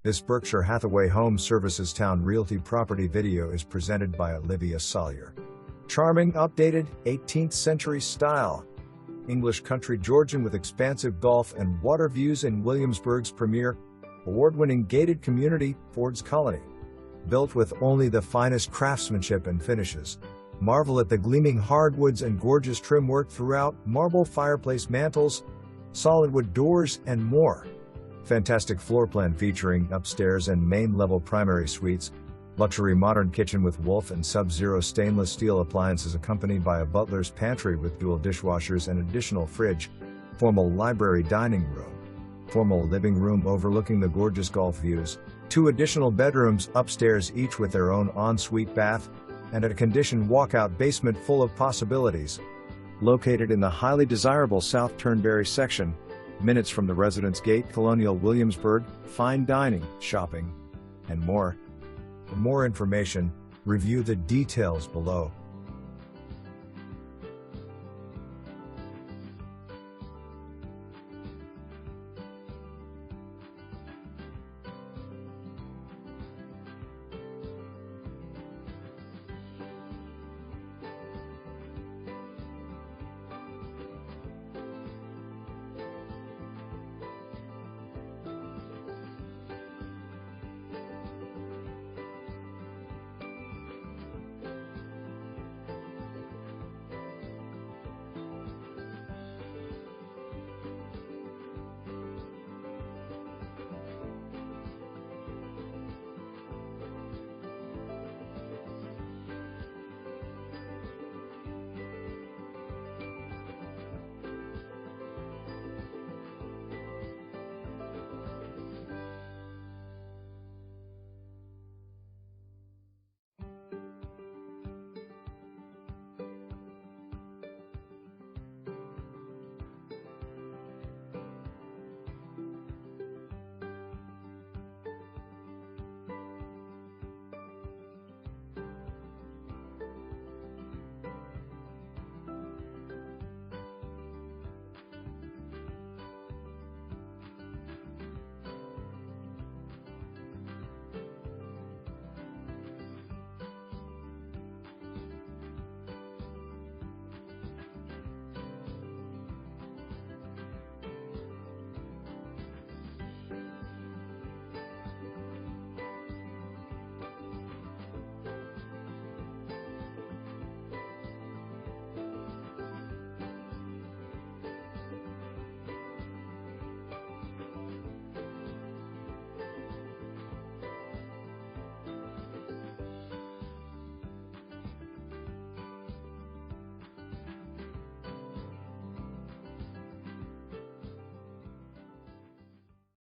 This Berkshire Hathaway Home Services Towne Realty property video is presented by Olivia Sawyer. Charming, updated, 18th century style. English Country Georgian with expansive golf and water views in Williamsburg's premier, award-winning gated community, Ford's Colony. Built with only the finest craftsmanship and finishes. Marvel at the gleaming hardwoods and gorgeous trim work throughout, marble fireplace mantles, solid wood doors, and more. Fantastic floor plan featuring upstairs and main level primary suites, luxury modern kitchen with Wolf and Sub-Zero stainless steel appliances accompanied by a butler's pantry with dual dishwashers and additional fridge, formal library dining room, formal living room overlooking the gorgeous golf views, 2 additional bedrooms upstairs each with their own ensuite bath, and a conditioned walkout basement full of possibilities. Located in the highly desirable South Turnberry section, minutes from the Residence Gate, Colonial Williamsburg, fine dining, shopping, and more. For more information, review the details below.